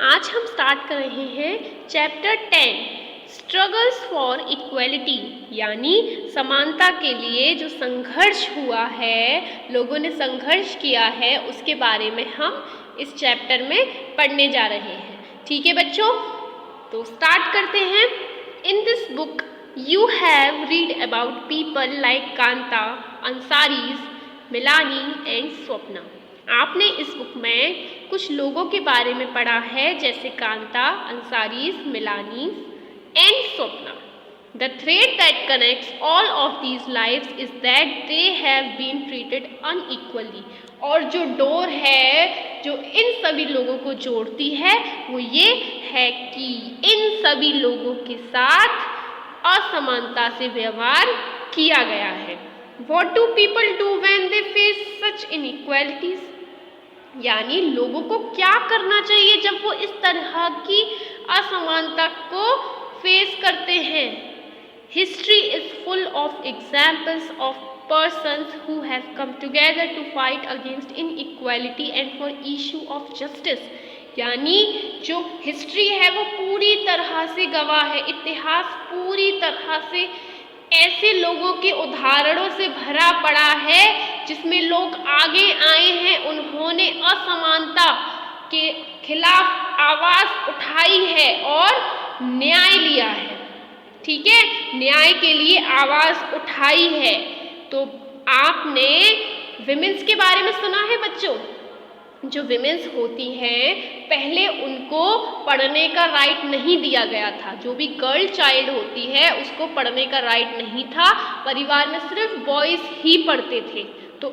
आज हम स्टार्ट कर रहे हैं चैप्टर 10 स्ट्रगल्स फॉर इक्वलिटी, यानी समानता के लिए जो संघर्ष हुआ है, लोगों ने संघर्ष किया है, उसके बारे में हम इस चैप्टर में पढ़ने जा रहे हैं। ठीक है बच्चों, तो स्टार्ट करते हैं। In this book you have read about people like Kanta, Ansaris, Milani and Swapna. आपने इस बुक में कुछ लोगों के बारे में पढ़ा है, जैसे Kanta, Ansaris, Milani and Swapna. The thread that connects all of these lives is that they have been treated unequally। और जो डोर है जो इन सभी लोगों को जोड़ती है वो ये है कि इन सभी लोगों के साथ असमानता से व्यवहार किया गया है। What do people do when they face such inequalities? यानी लोगों को क्या करना चाहिए जब वो इस तरह की असमानता को फेस करते हैं। History is full of examples of persons who have come together to fight against inequality and for issue of justice। यानी जो हिस्ट्री है वो पूरी तरह से गवाह है, इतिहास पूरी तरह से ऐसे लोगों के उदाहरणों से भरा पड़ा है जिसमें लोग आगे आए हैं, उन्होंने असमानता के खिलाफ आवाज़ उठाई है और न्याय लिया है। ठीक है, न्याय के लिए आवाज़ उठाई है। तो आपने विमेंस के बारे में सुना है बच्चों। जो विमेंस होती हैं, पहले उनको पढ़ने का राइट नहीं दिया गया था। जो भी गर्ल चाइल्ड होती है उसको पढ़ने का राइट नहीं था, परिवार में सिर्फ बॉयज़ ही पढ़ते थे। तो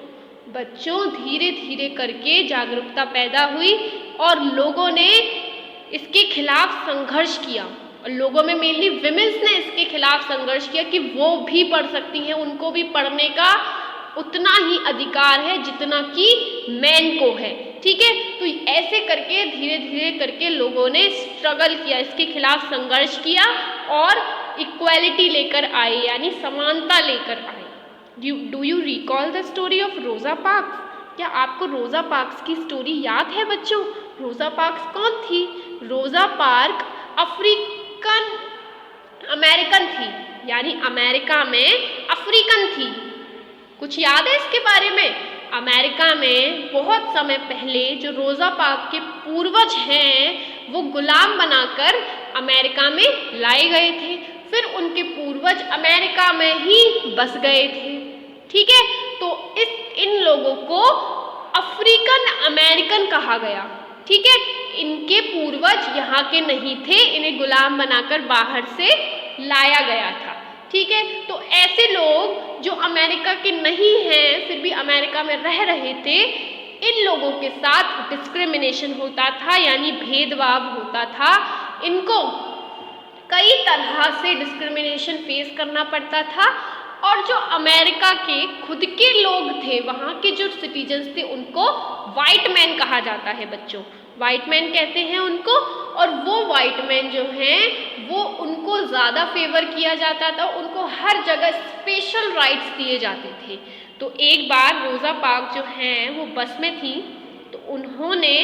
बच्चों धीरे धीरे करके जागरूकता पैदा हुई और लोगों ने इसके खिलाफ संघर्ष किया, और लोगों में मेनली विमेंस ने इसके खिलाफ संघर्ष किया कि वो भी पढ़ सकती हैं, उनको भी पढ़ने का उतना ही अधिकार है जितना कि मैन को है। ठीक है, तो ऐसे करके धीरे धीरे करके लोगों ने स्ट्रगल किया, इसके खिलाफ संघर्ष किया और इक्वालिटी लेकर आए, यानी समानता लेकर आए। Do you recall the story of रोजा पार्क्स? क्या आपको रोजा पार्क्स की स्टोरी याद है बच्चों? रोजा पार्क्स कौन थी? रोजा पार्क अफ्रीकन अमेरिकन थी, यानी अमेरिका में अफ्रीकन थी। कुछ याद है इसके बारे में? अमेरिका में बहुत समय पहले जो रोजा पार्क के पूर्वज हैं वो गुलाम बनाकर अमेरिका में लाए गए थे, फिर उनके पूर्वज अमेरिका में ही बस गए थे। ठीक है, तो इन लोगों को अफ्रीकन अमेरिकन कहा गया। ठीक है, इनके पूर्वज यहाँ के नहीं थे, इन्हें गुलाम बनाकर बाहर से लाया गया था। ठीक है, तो ऐसे लोग जो अमेरिका के नहीं हैं फिर भी अमेरिका में रह रहे थे, इन लोगों के साथ डिस्क्रिमिनेशन होता था, यानी भेदभाव होता था। इनको कई तरह से डिस्क्रिमिनेशन फेस करना पड़ता था, और जो अमेरिका के खुद के लोग थे, वहाँ के जो सिटीजन्स थे, उनको वाइट मैन कहा जाता है बच्चों, वाइट मैन कहते हैं उनको। और वो वाइट मैन जो हैं वो उनको ज़्यादा फेवर किया जाता था, उनको हर जगह स्पेशल राइट्स दिए जाते थे। तो एक बार रोजा पार्क्स जो हैं वो बस में थी, तो उन्होंने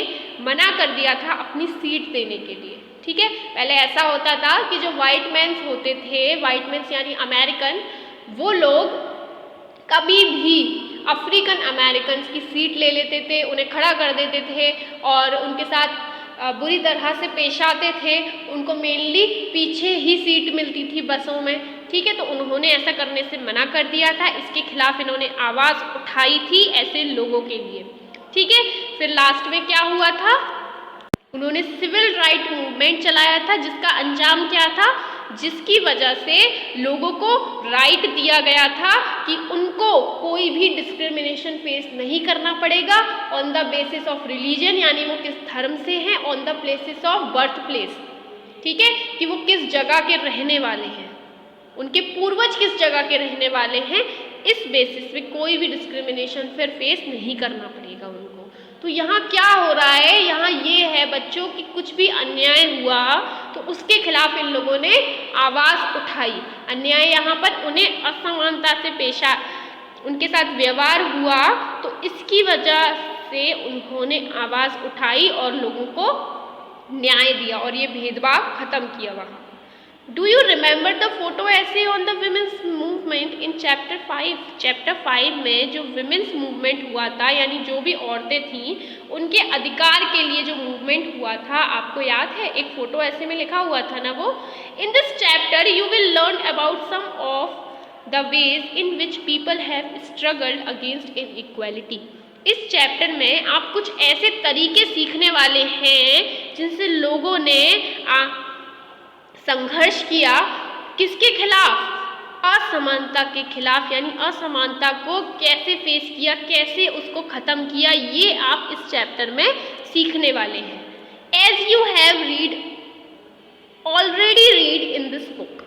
मना कर दिया था अपनी सीट देने के लिए। ठीक है, पहले ऐसा होता था कि जो वाइट मैन्स होते थे, वाइट मैन्स यानी अमेरिकन, वो लोग कभी भी अफ्रीकन अमेरिकन की सीट ले लेते थे, उन्हें खड़ा कर देते थे और उनके साथ बुरी तरह से पेश आते थे। उनको मेनली पीछे ही सीट मिलती थी बसों में। ठीक है, तो उन्होंने ऐसा करने से मना कर दिया था, इसके खिलाफ इन्होंने आवाज़ उठाई थी ऐसे लोगों के लिए। ठीक है, फिर लास्ट में क्या हुआ था, उन्होंने सिविल राइट मूवमेंट चलाया था, जिसका अंजाम क्या था, जिसकी वजह से लोगों को राइट दिया गया था कि उनको कोई भी डिस्क्रिमिनेशन फेस नहीं करना पड़ेगा on the basis of religion, यानी वो किस धर्म से हैं, on the places of birth place. ठीक है, कि वो किस जगह के रहने वाले हैं, उनके पूर्वज किस जगह के रहने वाले हैं, इस बेसिस पे कोई भी डिस्क्रिमिनेशन फिर फेस नहीं करना पड़ेगा उनको। तो यहाँ क्या हो रहा है, यहाँ ये है बच्चों कि कुछ भी अन्याय हुआ तो उसके खिलाफ इन लोगों ने आवाज़ उठाई। अन्याय यहाँ पर उन्हें असमानता से पेशा उनके साथ व्यवहार हुआ, तो इसकी वजह से उन्होंने आवाज़ उठाई और लोगों को न्याय दिया और ये भेदभाव खत्म किया वहाँ। Do you remember the photo essay on the women's movement in chapter 5? Chapter 5 में जो विमेंस मूवमेंट हुआ था, यानी जो भी औरतें थीं उनके अधिकार के लिए जो मूवमेंट हुआ था, आपको याद है? एक फोटो ऐसे में लिखा हुआ था ना वो। In this chapter you will learn about some of the ways in which people have struggled against inequality. इस चैप्टर में आप कुछ ऐसे तरीके सीखने वाले हैं जिनसे लोगों ने संघर्ष किया, किसके खिलाफ? असमानता के खिलाफ, यानी असमानता को कैसे फेस किया, कैसे उसको खत्म किया, ये आप इस चैप्टर में सीखने वाले हैं। As you have already read in this book,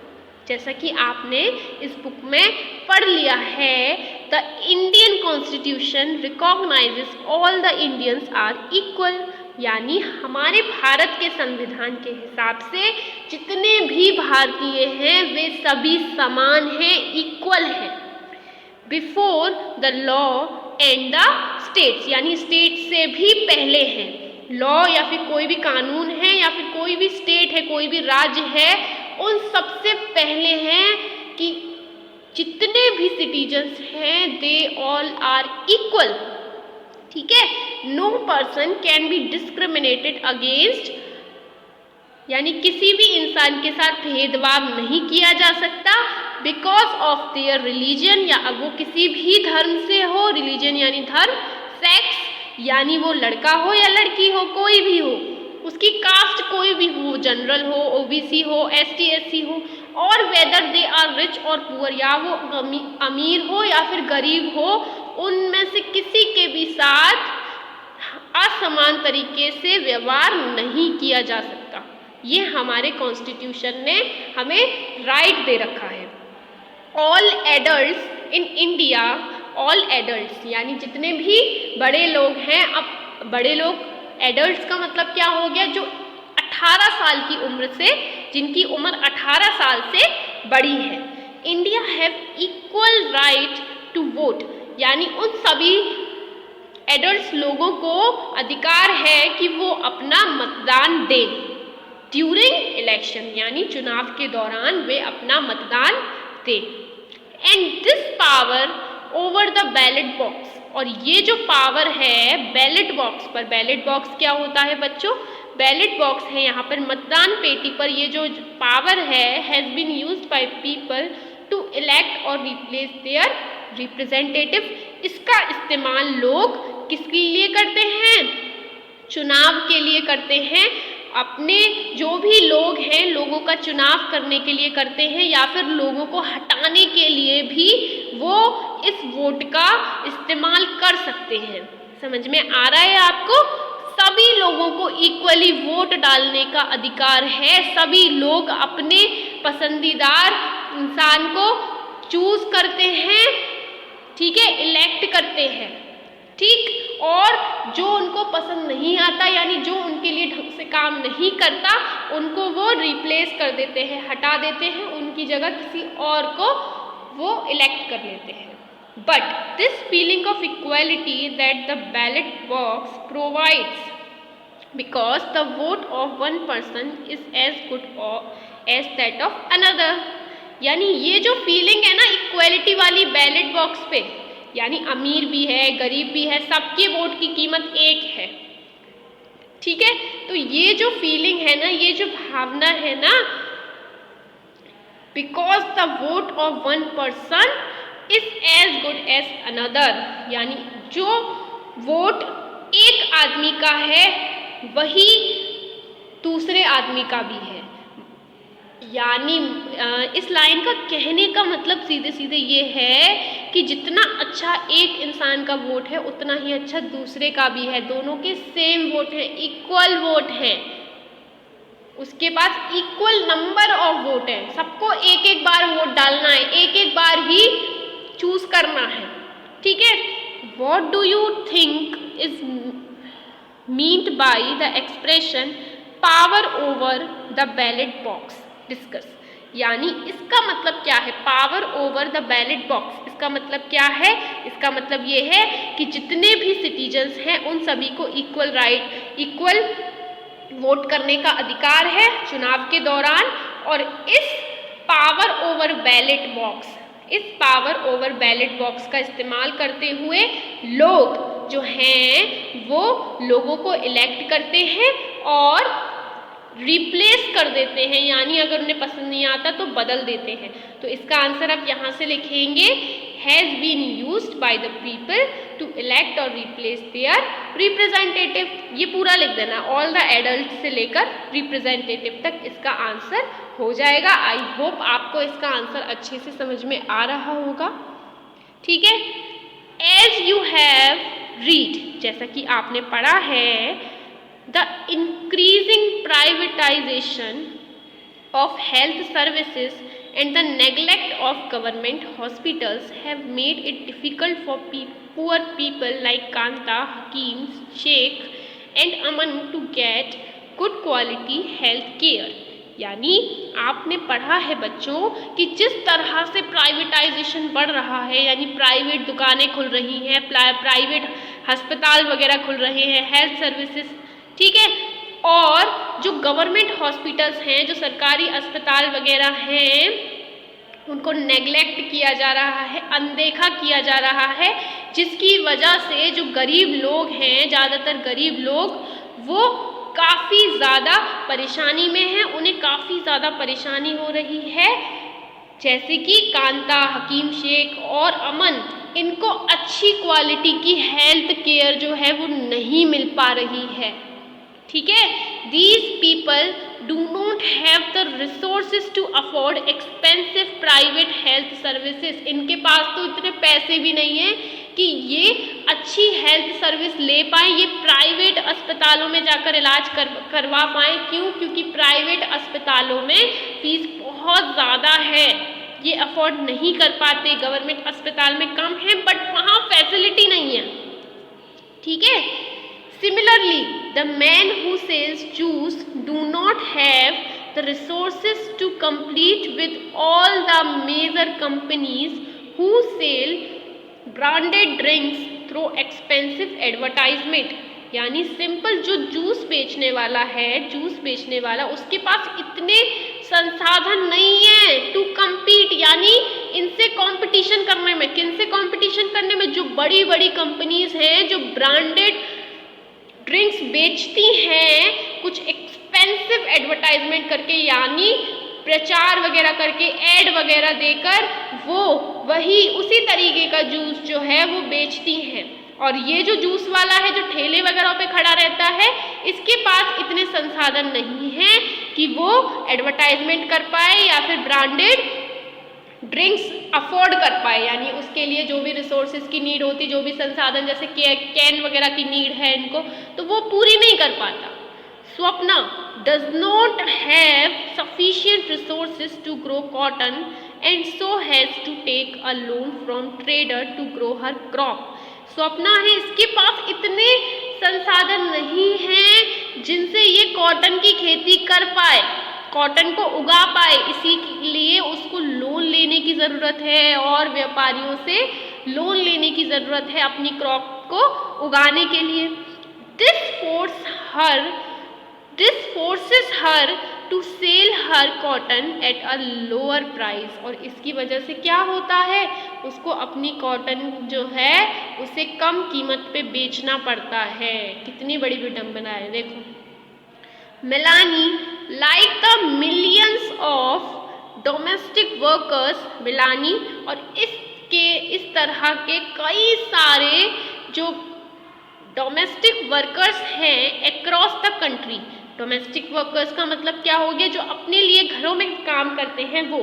जैसा कि आपने इस बुक में पढ़ लिया है, the Indian constitution recognises all the Indians are equal, यानी हमारे भारत के संविधान के हिसाब से जितने भी भारतीय हैं वे सभी समान हैं, इक्वल हैं, before the law and the states, यानी स्टेट से भी पहले हैं। लॉ या फिर कोई भी कानून है या फिर कोई भी स्टेट है, कोई भी राज्य है, उन सबसे पहले हैं कि जितने भी सिटीजन्स हैं दे ऑल आर इक्वल। ठीक है, no person can be discriminated against, यानी किसी भी इंसान के साथ भेदभाव नहीं किया जा सकता बिकॉज ऑफ देयर रिलीजन, या वो किसी भी धर्म से हो, रिलीजन यानी धर्म, सेक्स यानी वो लड़का हो या लड़की हो, कोई भी हो, उसकी कास्ट कोई भी हो, जनरल हो, ओबीसी हो, एसटी एससी हो, और वेदर दे आर रिच और पुअर, या वो अमीर हो या फिर गरीब हो, उनमें से किसी के भी साथ असमान तरीके से व्यवहार नहीं किया जा सकता। ये हमारे कॉन्स्टिट्यूशन ने हमें राइट दे रखा है। All adults in India, all adults यानी जितने भी बड़े लोग हैं, अब बड़े लोग एडल्ट्स का मतलब क्या हो गया? जो 18 साल की उम्र से, जिनकी उम्र 18 साल से बड़ी है। India have equal right to vote, यानी उन सभी एडल्ट्स लोगों को अधिकार है कि वो अपना मतदान दें ड्यूरिंग इलेक्शन, यानी चुनाव के दौरान वे अपना मतदान दें। And this power over the ballot box, और ये जो पावर है बैलेट बॉक्स पर, बैलेट बॉक्स क्या होता है बच्चों? बैलेट बॉक्स है यहाँ पर मतदान पेटी पर, ये जो पावर है has been used by people to elect और रिप्लेस देयर रिप्रेजेंटेटिव। इसका इस्तेमाल लोग किसके लिए करते हैं? चुनाव के लिए करते हैं। अपने जो भी लोग हैं, लोगों का चुनाव करने के लिए करते हैं, या फिर लोगों को हटाने के लिए भी वो इस वोट का इस्तेमाल कर सकते हैं। समझ में आ रहा है आपको? सभी लोगों को इक्वली वोट डालने का अधिकार है। सभी लोग अपने पसंदीदार इंसान को चूज करते हैं, ठीक है, इलेक्ट करते हैं, ठीक। और जो उनको पसंद नहीं आता, यानी जो उनके लिए ढंग से काम नहीं करता, उनको वो रिप्लेस कर देते हैं, हटा देते हैं, उनकी जगह किसी और को वो इलेक्ट कर लेते हैं। But this feeling of equality that the ballot box provides, because the vote of one person is as good as that of another, यानी ये जो फीलिंग है ना इक्वालिटी वाली बैलेट बॉक्स पे, यानी अमीर भी है, गरीब भी है, सबके वोट की कीमत एक है, ठीक है। तो ये जो फीलिंग है ना, ये जो भावना है ना, because the vote of one person is as good as another, यानी जो वोट एक आदमी का है वही दूसरे आदमी का भी है। यानी इस लाइन का कहने का मतलब सीधे सीधे ये है कि जितना अच्छा एक इंसान का वोट है उतना ही अच्छा दूसरे का भी है। दोनों के सेम वोट है, इक्वल वोट है, उसके पास इक्वल नंबर ऑफ वोट है। सबको एक एक बार वोट डालना है, एक एक बार ही चूज करना है, ठीक है। What do you think is meant by the expression power over the ballot box discuss, यानी इसका मतलब क्या है? Power over the ballot box, इसका मतलब क्या है? इसका मतलब ये है कि जितने भी सिटीजन्स हैं उन सभी को इक्वल राइट, इक्वल वोट करने का अधिकार है चुनाव के दौरान। और इस पावर ओवर बैलेट बॉक्स का इस्तेमाल करते हुए लोग जो हैं वो लोगों को इलेक्ट करते हैं और रिप्लेस कर देते हैं, यानी अगर उन्हें पसंद नहीं आता तो बदल देते हैं। तो इसका आंसर आप यहाँ से लिखेंगे has been used by the people to elect और रिप्लेस देयर रिप्रेजेंटेटिव। ये पूरा लिख देना, ऑल द एडल्ट से लेकर रिप्रेजेंटेटिव तक इसका आंसर हो जाएगा। आई होप आपको इसका आंसर अच्छे से समझ में आ रहा होगा। ठीक है, एज यू हैव रीड, जैसा कि आपने पढ़ा है, the increasing privatization of health services and the neglect of government hospitals have made it difficult for poor people like Kanta, Hakim, Sheikh and Aman to get good quality health care। यानी आपने पढ़ा है बच्चों कि जिस तरह से privatisation बढ़ रहा है, यानी प्राइवेट दुकानें खुल रही हैं, प्राइवेट अस्पताल वगैरह खुल रहे हैं, हेल्थ सर्विसेज, ठीक है, और जो गवर्नमेंट हॉस्पिटल्स हैं, जो सरकारी अस्पताल वगैरह हैं, उनको नेग्लेक्ट किया जा रहा है, अनदेखा किया जा रहा है, जिसकी वजह से जो गरीब लोग हैं, ज़्यादातर गरीब लोग, वो काफ़ी ज़्यादा परेशानी में हैं, उन्हें काफ़ी ज़्यादा परेशानी हो रही है। जैसे कि कांता, हकीम शेख और अमन, इनको अच्छी क्वालिटी की हेल्थ केयर जो है वो नहीं मिल पा रही है। ठीक है, these people do not have the resources to afford expensive private health services। इनके पास तो इतने पैसे भी नहीं हैं कि ये अच्छी हेल्थ सर्विस ले पाएँ, ये प्राइवेट अस्पतालों में जाकर इलाज करवा पाएँ। क्यों? क्योंकि प्राइवेट अस्पतालों में फीस बहुत ज़्यादा है, ये अफोर्ड नहीं कर पाते। गवर्नमेंट अस्पताल में कम है बट वहाँ फैसिलिटी नहीं है। ठीक है, similarly the men who sells juice do not have the resources to compete with all the major companies who sell branded drinks through expensive advertisement। यानी सिंपल जो जूस बेचने वाला है, जूस बेचने वाला, उसके पास इतने संसाधन नहीं है टू कम्पीट, यानी इनसे कंपटीशन करने में। किनसे कंपटीशन करने में? जो बड़ी बड़ी कंपनीज हैं, जो ब्रांडेड ड्रिंक्स बेचती हैं कुछ एक्सपेंसिव एडवर्टाइजमेंट करके, यानी प्रचार वगैरह करके, ऐड वगैरह देकर वो वही उसी तरीके का जूस जो है वो बेचती हैं। और ये जो जूस वाला है, जो ठेले वगैरह पे खड़ा रहता है, इसके पास इतने संसाधन नहीं हैं कि वो एडवर्टाइजमेंट कर पाए या फिर ब्रांडेड ड्रिंक्स अफोर्ड कर पाए। यानी उसके लिए जो भी रिसोर्सेज की नीड होती, जो भी संसाधन, जैसे कैन वगैरह की नीड है इनको, तो वो पूरी नहीं कर पाता। Swapna does not have sufficient resources to grow cotton and so has to take a loan from trader to grow her crop। Swapna है, इसके पास इतने संसाधन नहीं हैं जिनसे ये कॉटन की खेती कर पाए, कॉटन को उगा पाए। इसी लिए उसको लोन लेने की ज़रूरत है और व्यापारियों से लोन लेने की ज़रूरत है अपनी क्रॉप को उगाने के लिए। This forces her to sell her cotton at a lower price। और इसकी वजह से क्या होता है, उसको अपनी कॉटन जो है उसे कम कीमत पे बेचना पड़ता है। कितनी बड़ी विडंबना है, देखो। Melanie like the millions of domestic workers, Melanie और इस तरह के कई सारे जो डोमेस्टिक वर्कर्स हैं across the country. Domestic workers का मतलब क्या हो गया, जो अपने लिए घरों में काम करते हैं, वो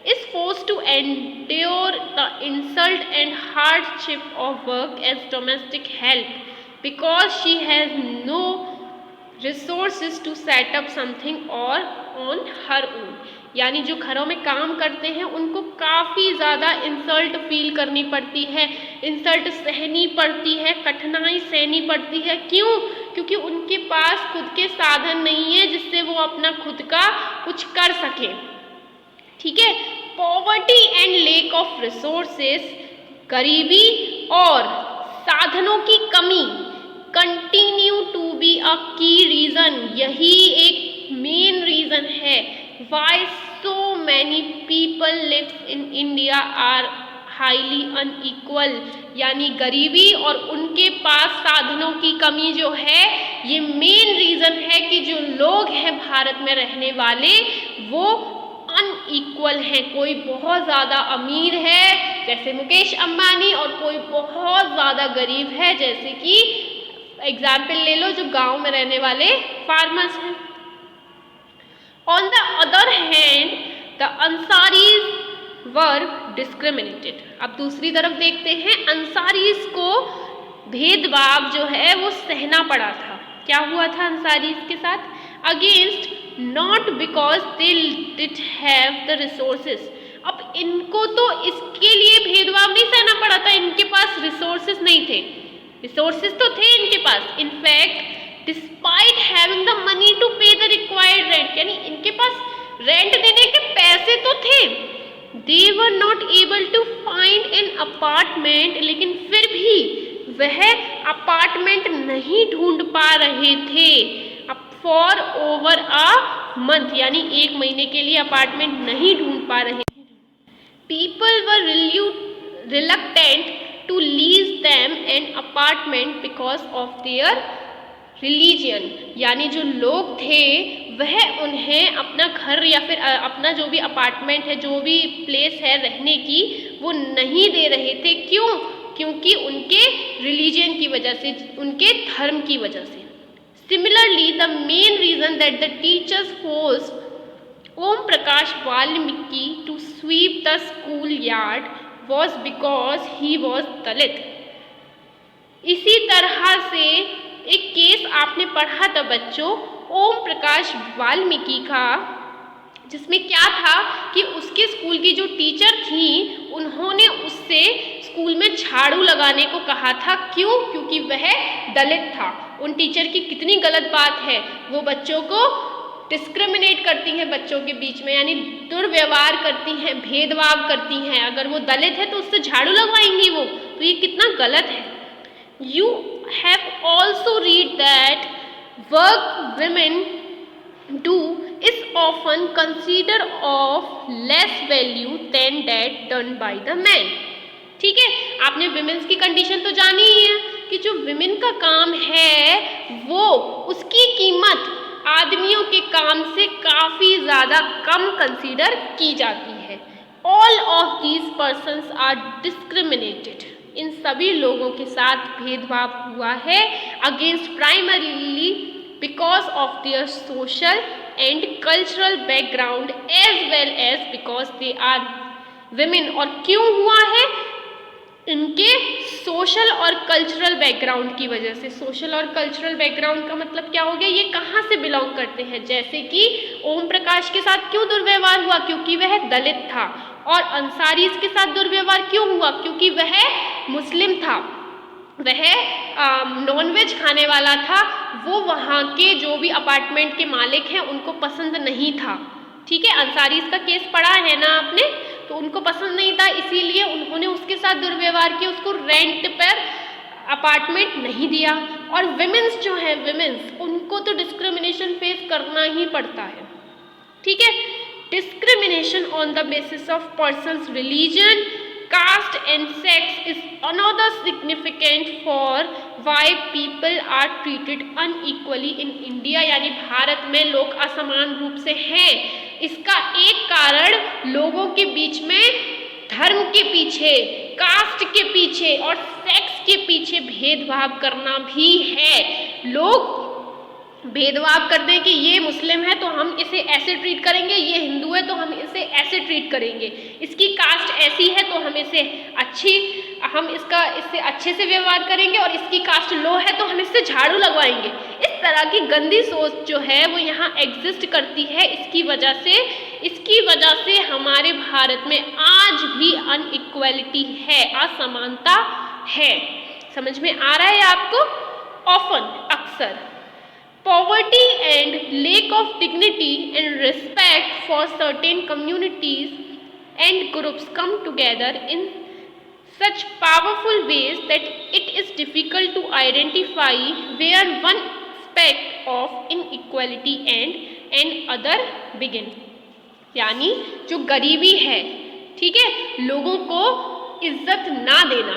is forced to endure the insult and hardship of work as domestic help because she has no resources to set up something or on her own। यानी जो घरों में काम करते हैं उनको काफ़ी ज़्यादा इंसल्ट फील करनी पड़ती है, इंसल्ट सहनी पड़ती है, कठिनाई सहनी पड़ती है। क्यों? क्योंकि उनके पास खुद के साधन नहीं है जिससे वो अपना खुद का कुछ कर सके। ठीक है, poverty and lake of resources, गरीबी और साधनों की कमी कंटिन्यू टू बी अ की रीज़न, यही एक मेन रीज़न है why so many people live in India are highly unequal, यानी गरीबी और उनके पास साधनों की कमी जो है ये मेन रीज़न है कि जो लोग हैं भारत में रहने वाले वो अनइक्वल हैं। कोई बहुत ज़्यादा अमीर है जैसे मुकेश अंबानी और कोई बहुत ज़्यादा गरीब है जैसे कि एग्जाम्पल ले लो जो गांव में रहने वाले फार्मर्स हैं। On the other hand the Ansaris were discriminated. अब दूसरी तरफ देखते हैं, अंसारीज को भेदभाव जो है वो सहना पड़ा था। क्या हुआ था अंसारीज के साथ? Against not because they did have the resources. अब इनको तो इसके लिए भेदभाव नहीं सहना पड़ा था, इनके पास रिसोर्सेज नहीं थे, रिसोर्सेज तो थे इनके पास। In fact despite having the money to pay the required rent, यानी इनके पास रेंट देने के पैसे तो थे, they were not able to find an apartment, लेकिन फिर भी वह अपार्टमेंट नहीं ढूंढ पा रहे थे। फॉर ओवर अ मंथ, यानी एक महीने के लिए अपार्टमेंट नहीं ढूंढ पा रहे। People were reluctant to lease them an apartment because of their religion, यानी जो लोग थे वह उन्हें अपना घर या फिर अपना जो भी अपार्टमेंट है, जो भी प्लेस है रहने की, वो नहीं दे रहे थे। क्यों? क्योंकि उनके रिलीजियन की वजह से, उनके धर्म की वजह से। Similarly the main reason that the teachers forced Om Prakash Valmiki to sweep the school yard was because he was Dalit. इसी तरह से एक केस आपने पढ़ा था बच्चों ओम प्रकाश वाल्मीकि का, जिसमें क्या था कि उसके स्कूल की जो टीचर थी उन्होंने उससे स्कूल में झाड़ू लगाने को कहा था। क्यों? क्योंकि वह दलित था। उन टीचर की कितनी गलत बात है, वो बच्चों को डिस्क्रिमिनेट करती हैं बच्चों के बीच में, यानी दुर्व्यवहार करती हैं, भेदभाव करती हैं। अगर वो दलित है तो उससे झाड़ू लगवाएंगी वो, तो ये कितना गलत है। You have also read that work women do is often considered of less value than that done by the men। ठीक है, आपने विमेंस की कंडीशन तो जानी ही है कि जो विमेन का काम है वो उसकी कीमत आदमियों के काम से काफ़ी ज़्यादा कम कंसीडर की जाती है। All of these persons are discriminated। इन सभी लोगों के साथ भेदभाव हुआ है against primarily because of their social and cultural background as well as because they are women. और क्यों हुआ है? इनके सोशल और कल्चरल बैकग्राउंड की वजह से। सोशल और कल्चरल बैकग्राउंड का मतलब क्या हो गया? ये कहाँ से बिलोंग करते हैं। जैसे कि ओम प्रकाश के साथ क्यों दुर्व्यवहार हुआ? क्योंकि वह दलित था। और अंसारीज के साथ दुर्व्यवहार क्यों हुआ? क्योंकि वह मुस्लिम था, वह नॉनवेज खाने वाला था। वो वहाँ के जो भी अपार्टमेंट के मालिक हैं उनको पसंद नहीं था। ठीक है, अंसारीज का केस पढ़ा है ना आपने, तो उनको पसंद नहीं था, इसीलिए उन्होंने उसके साथ दुर्व्यवहार किया, उसको रेंट पर अपार्टमेंट नहीं दिया। और विमेंस जो है, विमेंस उनको तो डिस्क्रिमिनेशन फेस करना ही पड़ता है। ठीक है, discrimination on the basis of person's religion, caste and sex is another significant for why people are treated unequally in India। यानी भारत में लोग असमान रूप से हैं। इसका एक कारण लोगों के बीच में धर्म के पीछे, कास्ट के पीछे और सेक्स के पीछे भेदभाव करना भी है। लोग भेदभाव करते हैं कि ये मुस्लिम है तो हम इसे ऐसे ट्रीट करेंगे, ये हिंदू है तो हम इसे ऐसे ट्रीट करेंगे, इसकी कास्ट ऐसी है तो हम इससे अच्छे से व्यवहार करेंगे, और इसकी कास्ट लो है तो हम इससे झाड़ू लगवाएंगे। इस तरह की गंदी सोच जो है वो यहाँ एग्जिस्ट करती है। इसकी वजह से हमारे भारत में आज भी अनइक्वालिटी है, असमानता है। समझ में आ रहा है आपको? ऑफन, अक्सर poverty and lack of dignity and respect for certain communities and groups come together in such powerful ways that it is difficult to identify where one aspect of inequality and other begin। यानी जो गरीबी है, ठीक है, लोगों को इज्जत ना देना,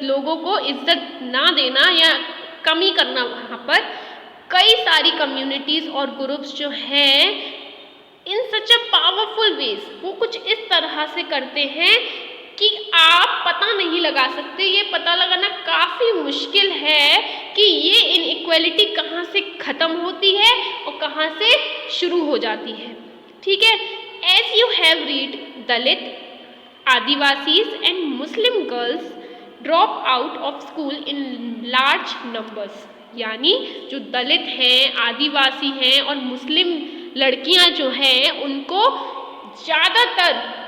लोगों को इज्जत ना देना या कमी करना, वहाँ पर कई सारी कम्युनिटीज़ और ग्रुप्स जो हैं इन सच अ पावरफुल वेज, वो कुछ इस तरह से करते हैं कि आप पता नहीं लगा सकते, ये पता लगाना काफ़ी मुश्किल है कि ये इनइक्वालिटी कहाँ से ख़त्म होती है और कहाँ से शुरू हो जाती है। ठीक है, as you have read Dalit, Adivasis and Muslim girls drop out of school in large numbers. यानी जो दलित हैं, आदिवासी हैं और मुस्लिम लड़कियां जो हैं उनको ज़्यादातर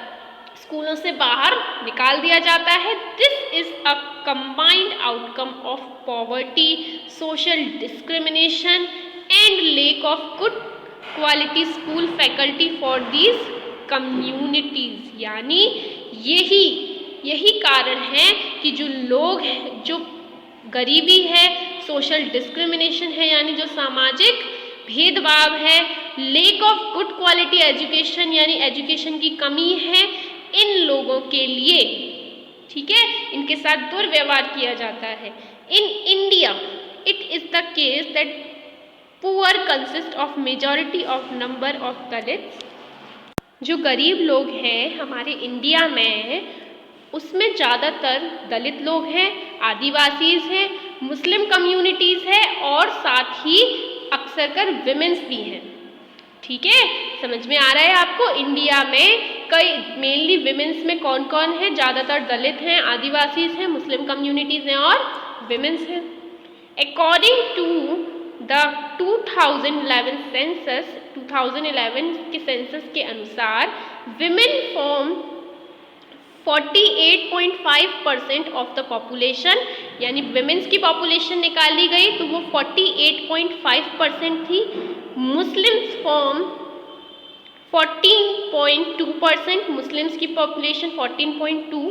स्कूलों से बाहर निकाल दिया जाता है। This is a combined outcome of poverty, social discrimination and lake of good quality school faculty for these communities. यानी यही कारण है कि जो लोग हैं, जो गरीबी है, सोशल डिस्क्रिमिनेशन है यानी जो सामाजिक भेदभाव है, lake of good quality education यानी एजुकेशन की कमी है इन लोगों के लिए, ठीक है, इनके साथ दुर्व्यवहार किया जाता है। In India it is the case that poor consist of majority of number of Dalits. जो गरीब लोग हैं हमारे इंडिया में, उसमें ज़्यादातर दलित लोग हैं, आदिवासीज हैं, मुस्लिम कम्युनिटीज़ है और साथ ही अक्सर कर विमेंस भी हैं। ठीक है, समझ में आ रहा है आपको? इंडिया में कई मेनली विमेंस में कौन कौन है? ज़्यादातर दलित हैं, आदिवासीज हैं, मुस्लिम कम्युनिटीज़ हैं और विमेंस हैं। अकॉर्डिंग टू द 2011 सेंसस, 2011 के सेंसस के अनुसार women form 48.5% of the population, यानी विमेंस की पॉपुलेशन निकाली गई तो वो 48.5% थी। मुस्लिम्स फॉर्म 14.2%, मुस्लिम्स की पॉपुलेशन 14.2,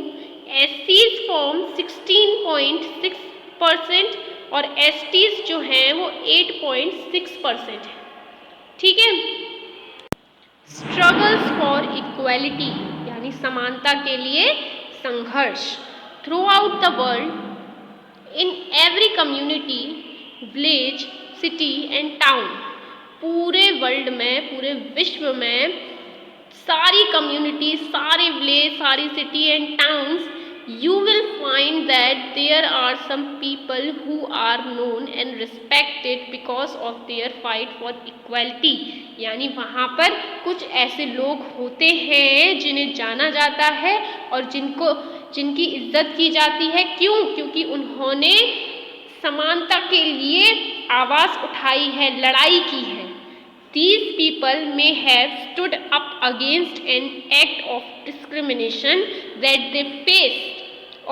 एससीज फॉर्म 16.6% और एसटीज जो हैं वो 8.6% है। ठीक है, स्ट्रगल्स फॉर इक्वालिटी यानी समानता के लिए संघर्ष। Through out the world in every community, village, city and town, पूरे वर्ल्ड में, पूरे विश्व में सारी कम्युनिटी, सारे विलेज, सारी city and towns, you will find that there are some people who are known and respected because of their fight for equality। यानी वहाँ पर कुछ ऐसे लोग होते हैं जिन्हें जाना जाता है और जिनकी इज्जत की जाती है। क्यों? क्योंकि उन्होंने समानता के लिए आवाज़ उठाई है, लड़ाई की है। These people may have stood up against an act of discrimination that they faced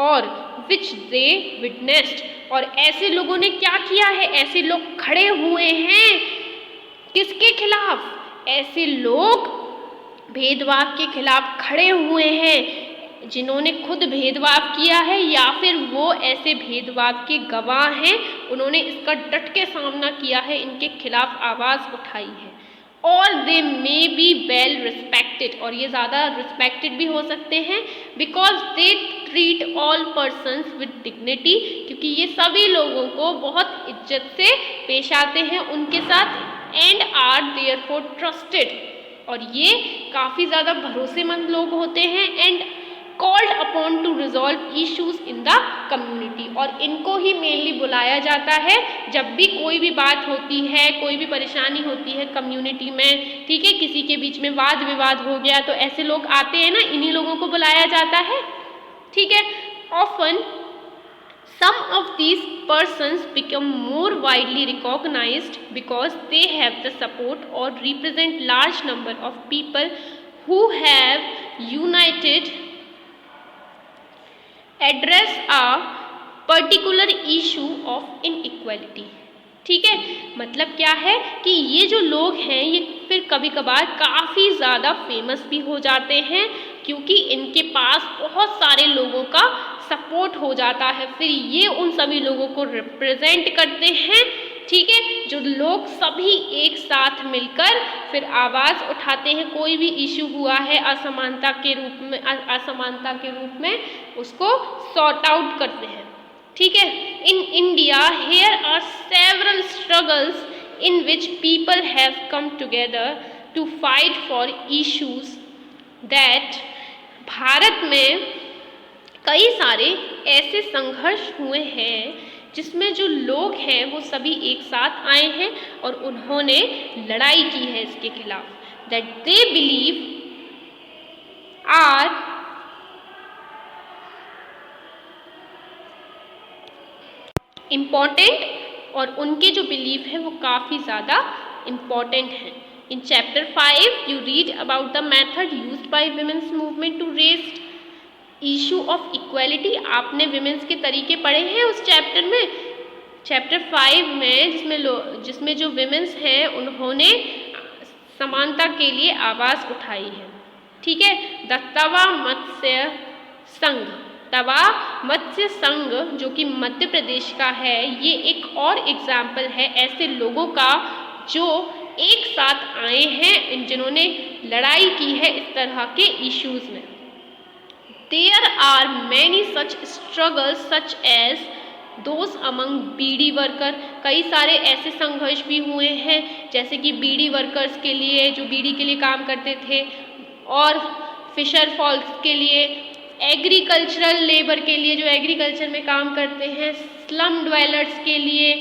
or which they witnessed। और ऐसे लोगों ने क्या किया है? ऐसे लोग खड़े हुए हैं किसके खिलाफ? ऐसे लोग भेदभाव के खिलाफ खड़े हुए हैं जिन्होंने खुद भेदभाव किया है या फिर वो ऐसे भेदभाव के गवाह हैं, उन्होंने इसका डट के सामना किया है, इनके खिलाफ आवाज़ उठाई है। और दे मे बी वेल रिस्पेक्टेड, और ये ज़्यादा रिस्पेक्टेड भी हो सकते हैं, because they treat all persons with dignity, क्योंकि ये सभी लोगों को बहुत इज्जत से पेश आते हैं उनके साथ, एंड आर देयरफॉर ट्रस्टेड, और ये काफ़ी ज़्यादा भरोसेमंद लोग होते हैं, and called upon two resolve issues in the community, और इनको ही मेनली बुलाया जाता है जब भी कोई भी बात होती है, कोई भी परेशानी होती है कम्युनिटी में, ठीक है, किसी के बीच में वाद विवाद हो गया तो ऐसे लोग आते हैं ना, इन्हीं लोगों को बुलाया जाता है। ठीक है, often some of these persons become more widely recognized because they have the support or represent large number of people who have united address a particular issue of inequality। ठीक है, मतलब क्या है कि ये जो लोग हैं ये फिर कभी कभार काफ़ी ज़्यादा फेमस भी हो जाते हैं क्योंकि इनके पास बहुत सारे लोगों का सपोर्ट हो जाता है। फिर ये उन सभी लोगों को रिप्रेजेंट करते हैं, ठीक है, जो लोग सभी एक साथ मिलकर फिर आवाज़ उठाते हैं। कोई भी इशू हुआ है असमानता के रूप में उसको सॉर्ट आउट करते हैं, ठीक है। In India here are several struggles in which people have come together to fight for issues that, Bharat में कई सारे ऐसे संघर्ष हुए हैं जिसमें जो लोग हैं वो सभी एक साथ आए हैं और उन्होंने लड़ाई की है इसके खिलाफ, that they believe are important, और उनके जो बिलीव है वो काफ़ी ज़्यादा इम्पॉर्टेंट हैं। In chapter 5 you read about the method used by women's movement to raise issue of equality. आपने विमेंस के तरीके पढ़े हैं उस चैप्टर में, चैप्टर 5 में, जिसमें जो विमेंस हैं उन्होंने समानता के लिए आवाज़ उठाई है, ठीक है। द तवा मत्स्य संघ जो कि मध्य प्रदेश का है, ये एक और एग्जाम्पल है ऐसे लोगों का जो एक साथ आए हैं, जिन्होंने लड़ाई की है इस तरह के इश्यूज में। There are many such struggles such as those among beedi worker. कई सारे ऐसे संघर्ष भी हुए हैं जैसे कि बीडी वर्कर्स के लिए, जो बीडी के लिए काम करते थे, और फिशर फॉल्स के लिए, एग्रीकल्चरल लेबर के लिए जो एग्रीकल्चर में काम करते हैं, स्लम ड्वेलर्स के लिए,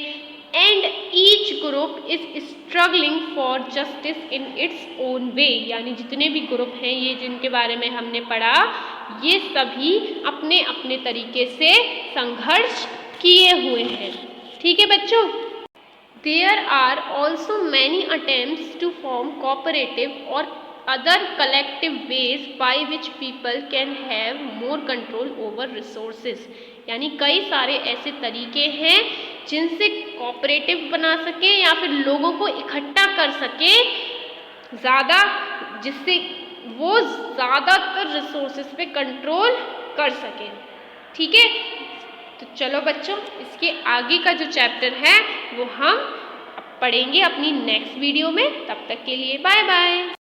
and each group is struggling for justice in its own way. यानी जितने भी ग्रुप हैं ये जिनके बारे में हमने पढ़ा, ये सभी अपने अपने तरीके से संघर्ष किए हुए हैं, ठीक है बच्चों। There are also many attempts to form cooperative और other collective ways by which people can have more control over resources. यानी कई सारे ऐसे तरीके हैं जिनसे कोऑपरेटिव बना सके या फिर लोगों को इकट्ठा कर सके ज़्यादा, जिससे वो ज़्यादातर रिसोर्सेज पे कंट्रोल कर सके, ठीक है। तो चलो बच्चों, इसके आगे का जो चैप्टर है वो हम पढ़ेंगे अपनी नेक्स्ट वीडियो में। तब तक के लिए बाय बाय।